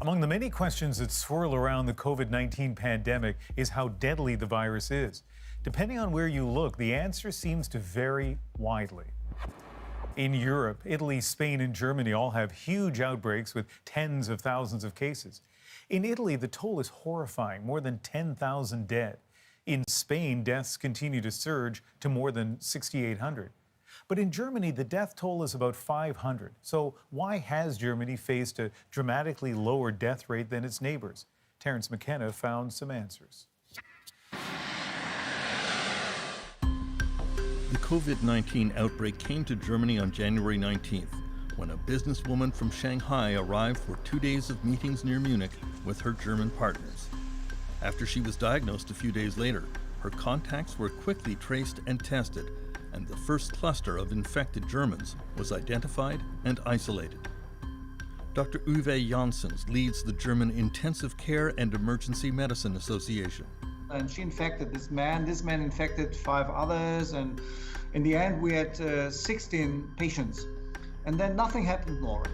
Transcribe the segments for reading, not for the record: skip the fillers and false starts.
Among the many questions that swirl around the COVID-19 pandemic is how deadly the virus is. Depending on where you look, the answer seems to vary widely. In Europe, Italy, Spain, and Germany all have huge outbreaks with tens of thousands of cases. In Italy, the toll is horrifying, more than 10,000 dead. In Spain, deaths continue to surge to more than 6,800. But in Germany, the death toll is about 500. So why has Germany faced a dramatically lower death rate than its neighbors? Terence McKenna found some answers. The COVID-19 outbreak came to Germany on January 19th, when a businesswoman from Shanghai arrived for 2 days of meetings near Munich with her German partners. After she was diagnosed a few days later, her contacts were quickly traced and tested, and the first cluster of infected Germans was identified and isolated. Dr. Uwe Janssens leads the German Intensive Care and Emergency Medicine Association. And she infected this man infected 5 others, and in the end we had 16 patients, and then nothing happened more.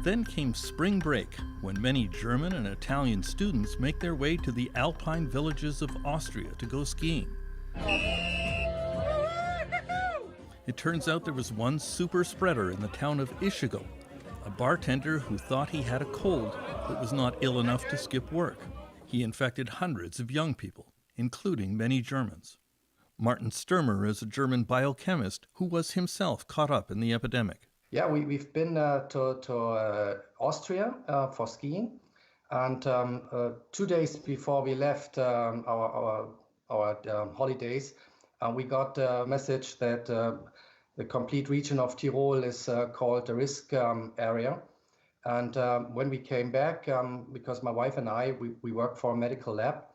Then came spring break, when many German and Italian students make their way to the alpine villages of Austria to go skiing. It turns out there was one super spreader in the town of Ischigo, a bartender who thought he had a cold but was not ill enough to skip work. He infected hundreds of young people, including many Germans. Martin Sturmer is a German biochemist who was himself caught up in the epidemic. Yeah, we've been to Austria for skiing, and 2 days before we left our holidays, we got a message that the complete region of Tyrol is called the risk area. And when we came back, because my wife and I, we work for a medical lab,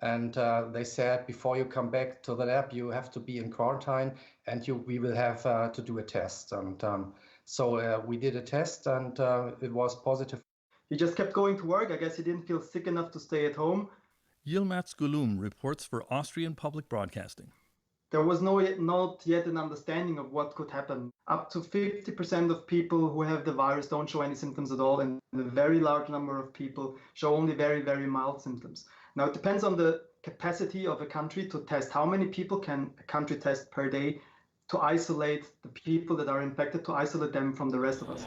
and they said, before you come back to the lab, you have to be in quarantine, and we will have to do a test. And so we did a test, and it was positive. He just kept going to work. I guess he didn't feel sick enough to stay at home. Yilmaz Gulum reports for Austrian Public Broadcasting. There was not yet an understanding of what could happen. Up to 50% of people who have the virus don't show any symptoms at all, and a very large number of people show only very, very mild symptoms. Now, it depends on the capacity of a country to test. How many people can a country test per day to isolate the people that are infected, to isolate them from the rest of us?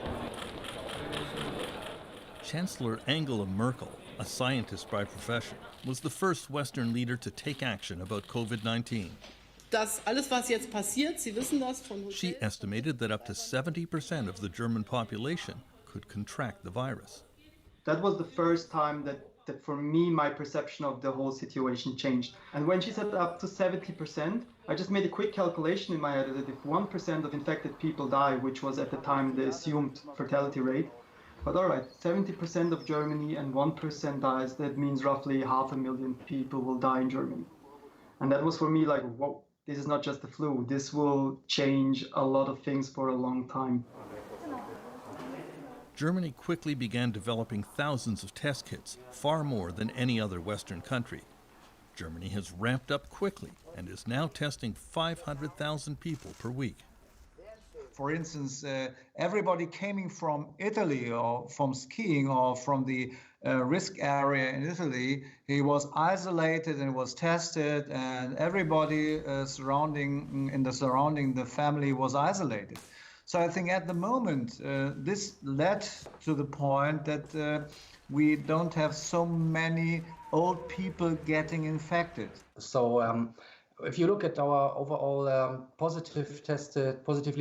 Chancellor Angela Merkel, a scientist by profession, was the first Western leader to take action about COVID-19. She estimated that up to 70% of the German population could contract the virus. That was the first time that for me, my perception of the whole situation changed. And when she said up to 70%, I just made a quick calculation in my head that if 1% of infected people die, which was at the time the assumed fatality rate, but all right, 70% of Germany and 1% dies, that means roughly 500,000 people will die in Germany. And that was for me like, whoa. This is not just the flu. This will change a lot of things for a long time. Germany quickly began developing thousands of test kits, far more than any other Western country. Germany has ramped up quickly and is now testing 500,000 people per week. For instance, everybody coming from Italy or from skiing or from the risk area in Italy, he was isolated and was tested, and everybody surrounding the family was isolated. So I think at the moment, this led to the point that we don't have so many old people getting infected. So if you look at our overall positively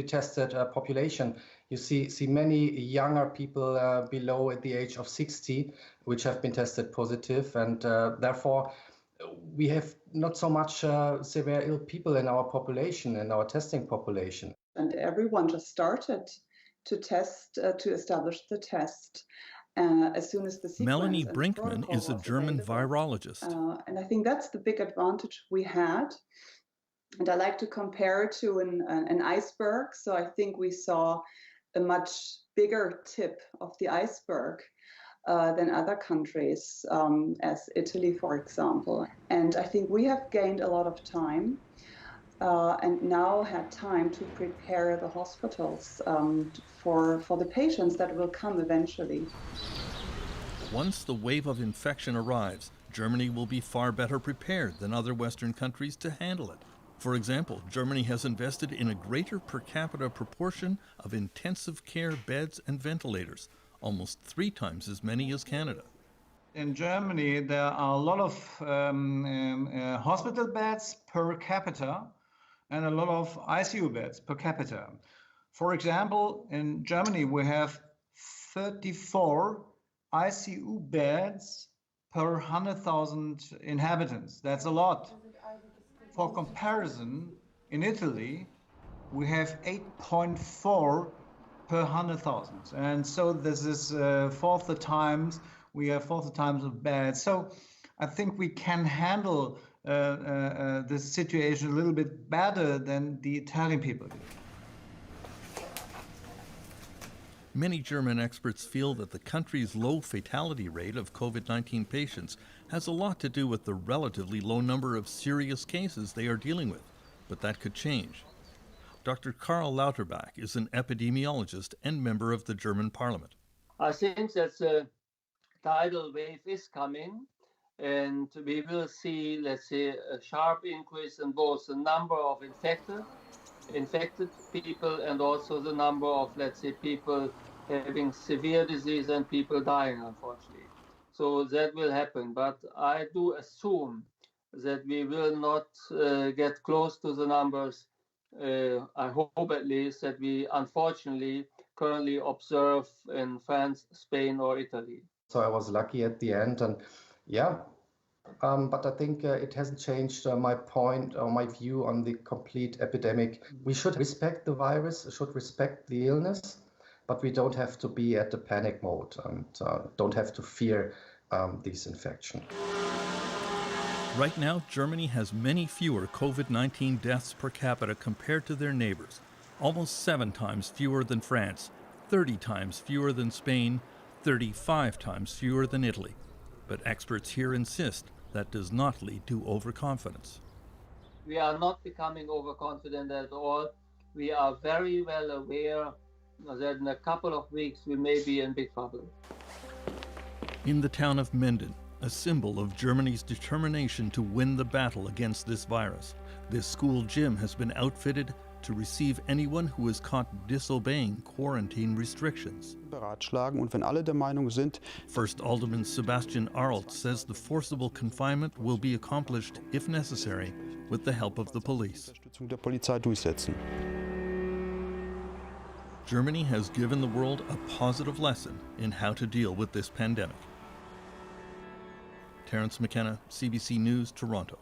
tested population, you see many younger people below at the age of 60, which have been tested positive, and therefore we have not so much severe ill people in our population, in our testing population. And everyone just started to test, to establish the test. As soon as the sequence Melanie Brinkmann is a German virologist. And I think that's the big advantage we had. And I like to compare it to an iceberg. So I think we saw a much bigger tip of the iceberg than other countries, as Italy, for example. And I think we have gained a lot of time and now had time to prepare the hospitals for the patients that will come eventually. Once the wave of infection arrives, Germany will be far better prepared than other Western countries to handle it. For example, Germany has invested in a greater per capita proportion of intensive care beds and ventilators, almost 3 times as many as Canada. In Germany, there are a lot of hospital beds per capita and a lot of ICU beds per capita. For example, in Germany, we have 34 ICU beds per 100,000 inhabitants. That's a lot. For comparison, in Italy, we have 8.4 per 100,000. And so this is we have 4 times of beds. So I think we can handle this situation a little bit better than the Italian people do. Many German experts feel that the country's low fatality rate of COVID-19 patients has a lot to do with the relatively low number of serious cases they are dealing with, but that could change. Dr. Karl Lauterbach is an epidemiologist and member of the German parliament. I think that the tidal wave is coming, and we will see, let's say, a sharp increase in both the number of infected people and also the number of, let's say, people having severe disease and people dying, unfortunately. So that will happen. But I do assume that we will not get close to the numbers, I hope at least, that we unfortunately currently observe in France, Spain, or Italy. So I was lucky at the end, and yeah. But I think it hasn't changed my point or my view on the complete epidemic. We should respect the virus, should respect the illness, but we don't have to be at the panic mode and don't have to fear this infection. Right now, Germany has many fewer COVID-19 deaths per capita compared to their neighbors, almost 7 times fewer than France, 30 times fewer than Spain, 35 times fewer than Italy. But experts here insist that does not lead to overconfidence. We are not becoming overconfident at all. We are very well aware that in a couple of weeks we may be in big trouble. In the town of Minden, a symbol of Germany's determination to win the battle against this virus, this school gym has been outfitted to receive anyone who is caught disobeying quarantine restrictions. Beratschlagen und wenn alle der Meinung sind. First Alderman Sebastian Arlt says the forcible confinement will be accomplished, if necessary, with the help of the police. Unterstützung der Polizei durchsetzen. Germany has given the world a positive lesson in how to deal with this pandemic. Terence McKenna, CBC News, Toronto.